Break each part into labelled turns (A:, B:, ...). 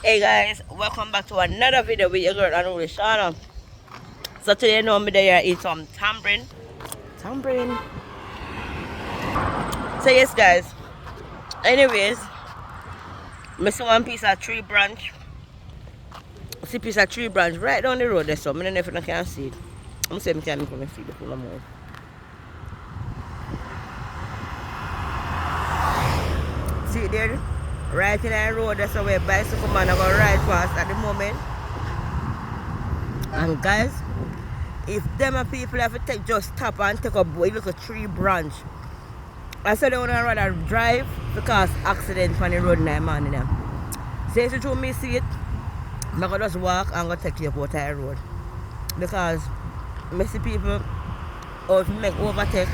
A: Hey guys, welcome back to another video with your girl Anuri Shana. So today you know me there eat some tambourine. Tambourine. So yes guys. Anyways, I see one piece of tree branch. See piece of tree branch right down the road there, so I don't know if I can see it. I'm saying I can't make my feet before I move. See it there? Right in the road that's where bicycle man are gonna ride fast at the moment. And guys, if them a people have to take just stop and take a little tree branch. I said they wanna rather drive because accident on the road now man them. So if you me see it, I'm gonna just walk and go take you up out the road. Because I see people or if you make overtake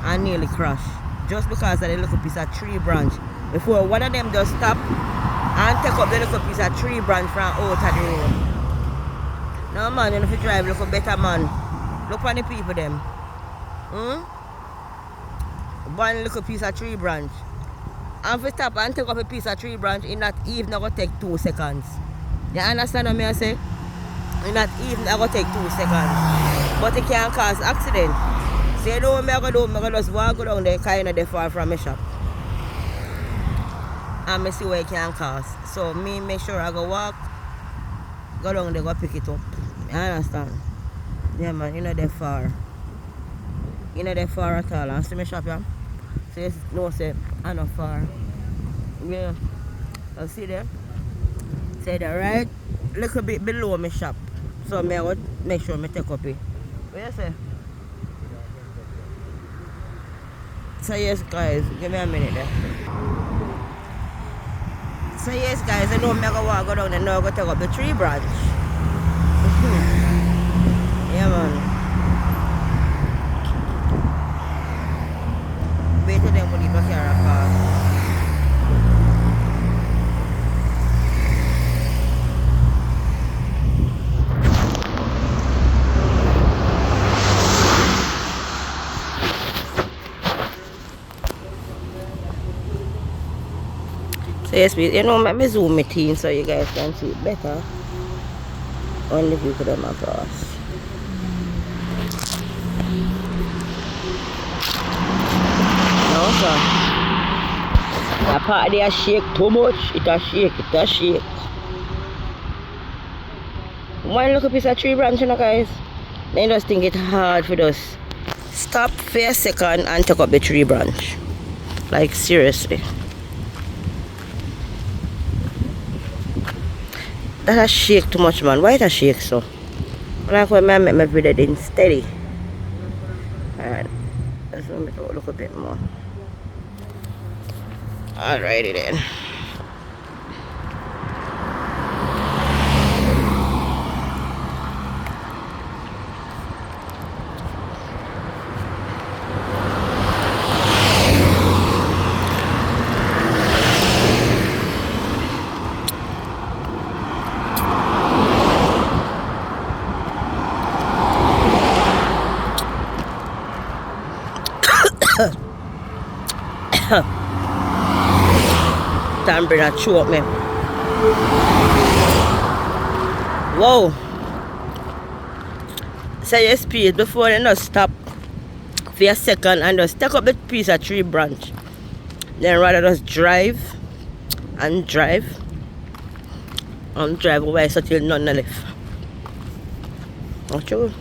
A: and nearly crash. Just because of the little piece of tree branch. Before one of them just stop and take up the little piece of tree branch from out of the road. No man, you know if you drive look better man. Look on the people them. One little piece of tree branch. And if you stop and take up a piece of tree branch, it's not even going to take 2 seconds. You understand what I say? It's not even going to take 2 seconds. But it can cause accident. So you know what I'm going to do? I'm going to just walk down there kind of far from my shop. And I see where it can cause. So me make sure I go walk, go down there, go pick it up. You understand? Yeah man, you're not that far. You're not that far at all. And see my shop, yeah? So you know, say, I'm not far. Yeah. You see there? Say that right? Little bit below my shop. So I will make sure I take up it. What you say? So yes guys, give me a minute there. So yes guys, I know I'm going to walk down and now I'm going to take up the tree branch. Yeah man. Wait till them will leave us here a car. So yes, you know, let me zoom it in so you guys can see it better. Only if you put them across. No sir. That part there shake too much. It a shake, it a shake. One little piece of tree branch, you know guys. Then just think it's hard for us. Stop for a second and take up the tree branch. Like seriously. That a shake too much man. Why it a shake so? Like when I make my video then steady. Alright. Let's make it look a bit more. Alrighty then. Tambourine a choke me. Whoa. So you speed before you not stop for a second and just take up the piece of tree branch. Then rather just drive and drive and drive away so till none left. Not true.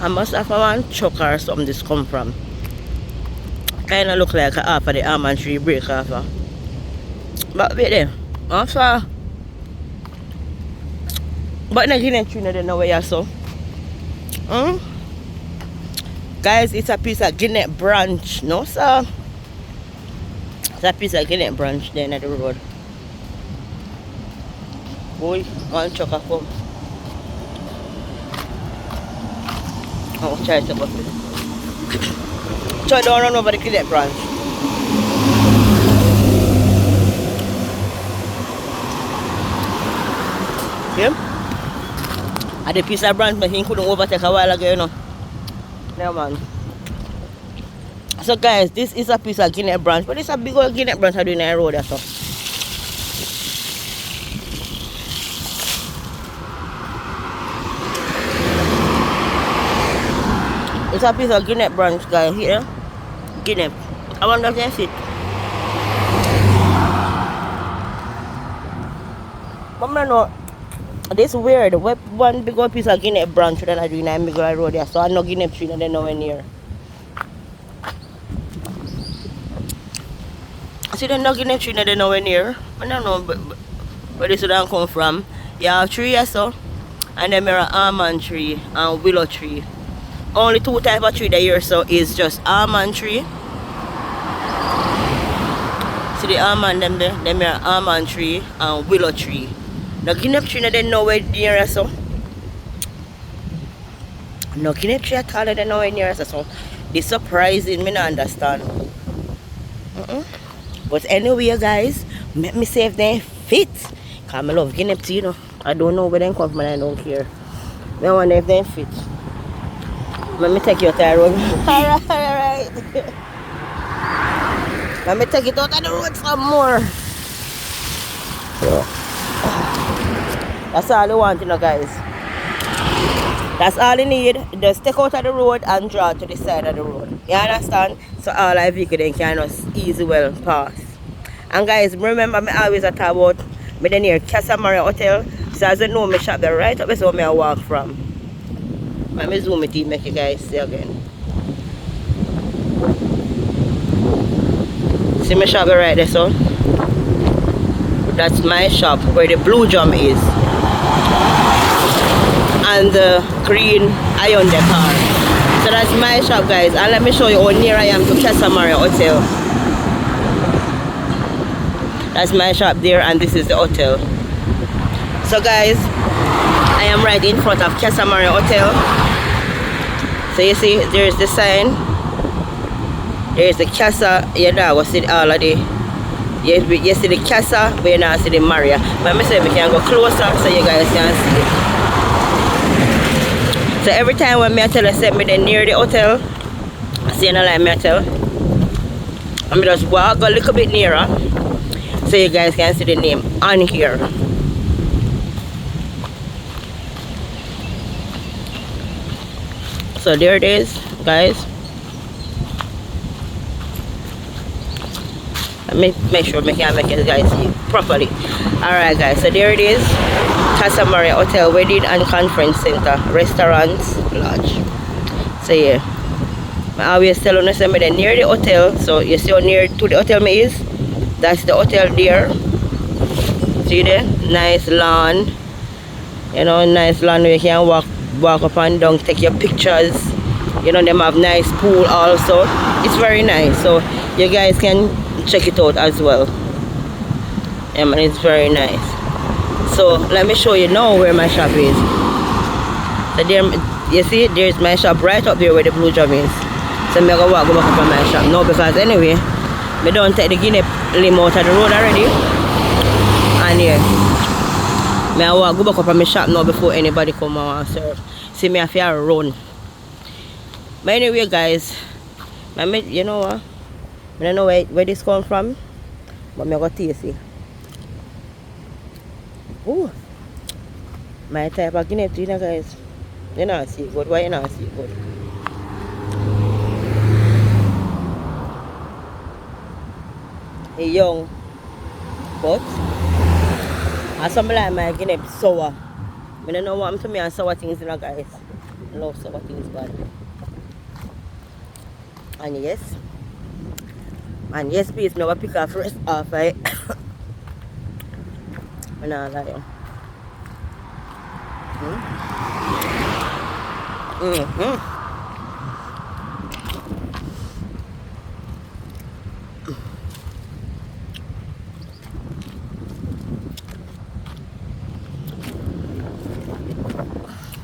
A: I must have one chuck or something this come from. Kinda look like a half of the almond tree break off. But wait there. Also, but not Guinea tree no know where you so. Guys, it's a piece of Guinea branch, no sir. It's a piece of Guinea branch there at the road. Boy, one chuck of come. I'll try to go. Try don't run over the Guinea branch. Yeah? And the piece of branch but he couldn't overtake a while ago, you know. Yeah, man. So guys, this is a piece of Guinea branch, but it's a big old Guinea branch I do in the road. So. It's a piece of Guinea branch, guys. Here, Guinea. I wonder if they fit. But I know this weird. One big old piece of Guinea branch that I do in the big old road. So I know Guinea tree and they nowhere near. See the no Guinea tree they nowhere near. I don't know where this would come from. You have tree so, and then there are almond tree and willow tree. Only two types of tree that here so is just almond tree. See the almond them there? Them are almond tree and willow tree. The Guinea tree they nowhere near so. No Guinea tree at all they nowhere near so. This surprising, me not understand. But anyway guys, let me see if they fit. Cause I love Guinea tree, you know. I don't know where they come from and I don't care. I wonder if they fit. Let me take you out the road. Alright. Let me take it out of the road some more. That's all you want, you know, guys. That's all you need. Just take out of the road and draw to the side of the road. You understand? So all our vehicles then can just easy well pass. And guys, remember me always talk about me then near Casa Maria Hotel. So as you know, me shop there right up is where I walk from. Let me zoom it in, make you guys see again. See my shop right there, so that's my shop where the blue drum is and the green iron decor. So that's my shop, guys, and let me show you how near I am to Casa Maria Hotel. That's my shop there and this is the hotel. So guys, I am right in front of Casa Maria Hotel. So you see, there's the sign. There's the Casa. You know, see all of the. You see the Casa, but you now see the Maria. But I say we can go closer so you guys can see. So every time when me tell you set me then near the hotel, see you know like me tell. I'm just walk a little bit nearer so you guys can see the name on here. So there it is, guys. Let me make sure I can make you guys see properly. Alright guys, so there it is. Casa Maria Hotel, Wedding and Conference Center, Restaurants, Lodge. So yeah. I always tell you to me near the hotel. So you see how near to the hotel me is? That's the hotel there. See there? Nice lawn. You know, nice lawn where you can walk up and down, take your pictures. You know, them have nice pool also. It's very nice, so you guys can check it out as well. And it's very nice. So let me show you now where my shop is. So there, you see, there's my shop right up there where the blue drum is. So I'm gonna go back up on my shop now because anyway, I don't take the Guinea limo out of the road already. And yeah, I want to go back up on my shop now before anybody come and serve. See me if I run. But anyway guys, you know what? I don't know where this come from, but I'm going to taste it. Ooh. My type of Guinea tree, guys. You not see good. Why you not see good? It's young, but I some like my Guinea sour. I don't know what I'm to me and sour things, you know, guys. Love so what is bad. And yes, please, now I pick off first off, right? I'm not lying. Mm-hmm.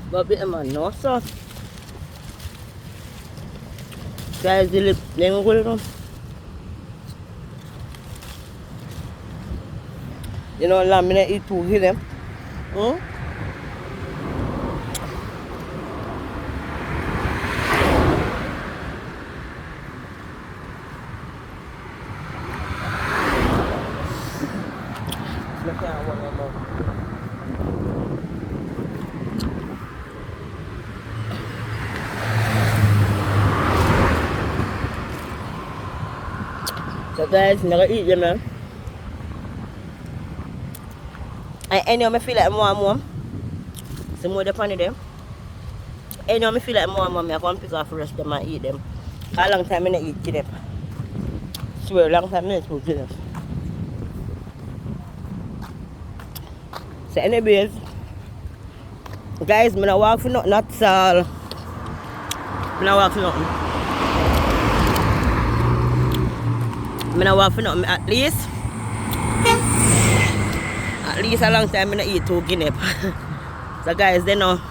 A: But bit man, no, so. Guys, let me go. You know, lamb I eat two of them. Hmm? I can't want no more. So guys, I'm gonna eat them now. And anyhow, I feel like I'm more. Some more depend on them. Anyhow, I feel like I'm more. I can pick off the rest of them and eat them. A long time I not eat them. Swear, long time I not eat them. So anyways, guys, I'm not walk for nothing. That's all. I'm not walk for nothing. I'm not walk for nothing. At least a long time I not eat two guinea. So guys, they know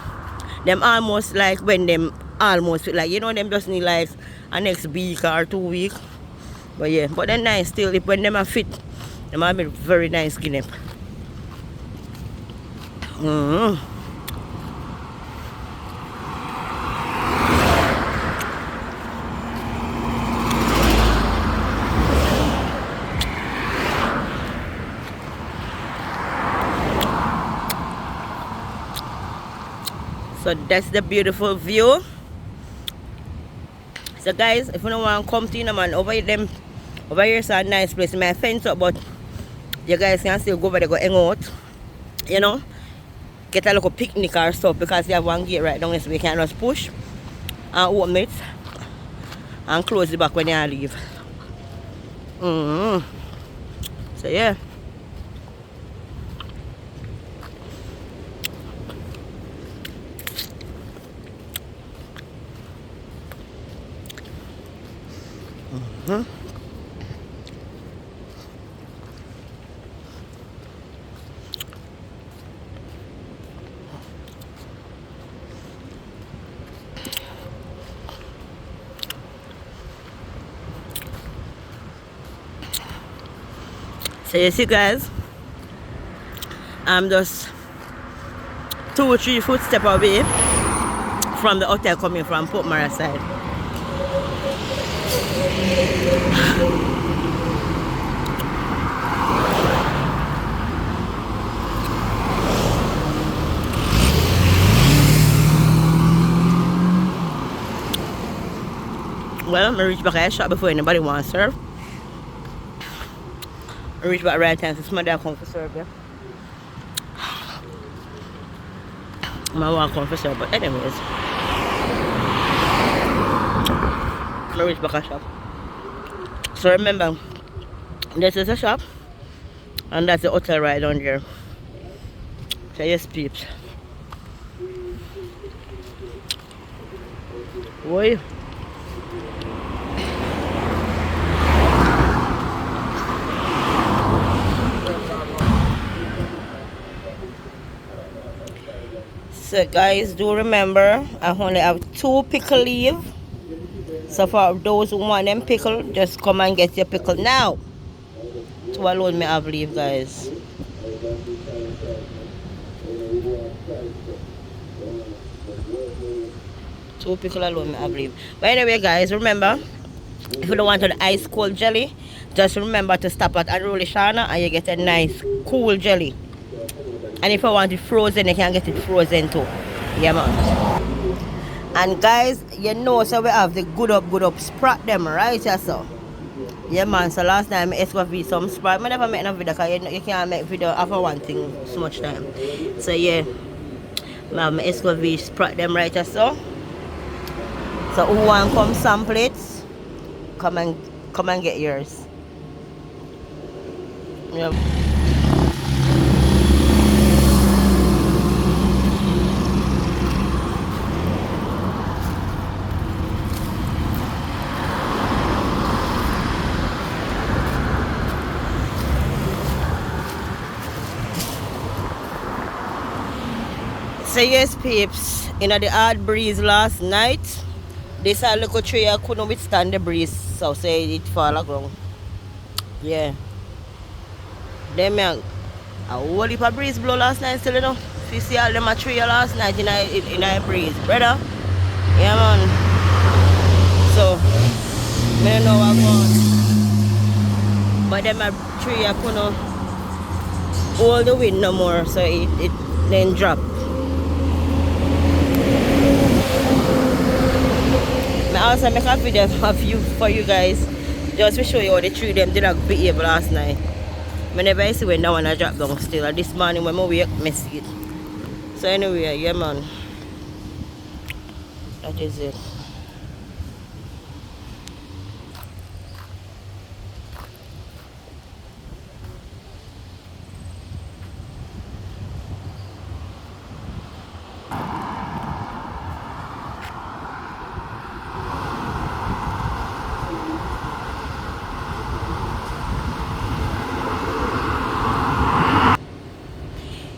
A: them almost like when them almost like, you know, them just need like a next week or 2 weeks. But yeah, but they're nice still. If when them are fit, them are very nice guinea. So that's the beautiful view. So guys, if you don't want to come to, you know, man, over here is a nice place. My fence up, but you guys can still go over there, go hang out, you know, get a little picnic or stuff, because they have one gate right down there, so we can just push and open it and close the back when you leave. So yeah. So you see guys, I'm just 2 or 3 footsteps away from the hotel coming from Roadside. Well, I reach back at a shop before anybody wants to serve. I reach back right time, so my dad come for serve, yeah. My mom come for serve, but anyways. I reach back at a shop. So remember, this is a shop, and that's the hotel right down there. So yes, peeps. Boy. So guys, do remember, I only have 2 pickle leaf. So for those who want them pickle, just come and get your pickle now. 2 alone me have leave, guys. Two pickle alone me have leave. But anyway guys, remember, if you don't want an ice cold jelly, just remember to stop at Unruly Shana and you get a nice cool jelly. And if you want it frozen, you can get it frozen too. Yeah man. And guys, you know, so we have the good up sprat them, right? Yeah, so yeah man, so last time I ate some sprat. I never make no video because you can't make video after one thing so much time. So yeah, I have my SUV sprat them right just so. So who want come sample it? Come and get yours. Yep. So yes peeps, in the hard breeze last night, this a little tree I couldn't withstand the breeze, so say it fall around. Yeah. Them young. A whole heap of breeze blow last night still, you know. If you see all them a tree last night in a breeze, brother. Yeah man. So I don't know what going. But them a tree I couldn't hold the wind no more, so it then drop. I also make a video for you guys just to show you how the tree them did behave last night. Whenever I see when that one I drop down still, and this morning when I wake I see it. So anyway, yeah man, that is it.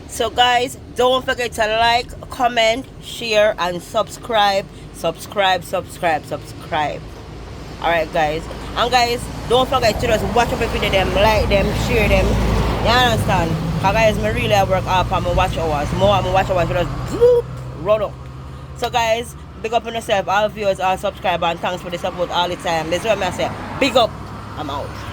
A: So guys, don't forget to like, comment, share and subscribe. Subscribe. Alright guys. And guys, don't forget to just watch up every them, like them, share them. You understand? Because guys, I really work hard on my watch hours. More on my watch hours just bloop, roll up. So guys, big up on yourself, all viewers, all subscribers, and thanks for the support all the time. This is what I say. Big up. I'm out.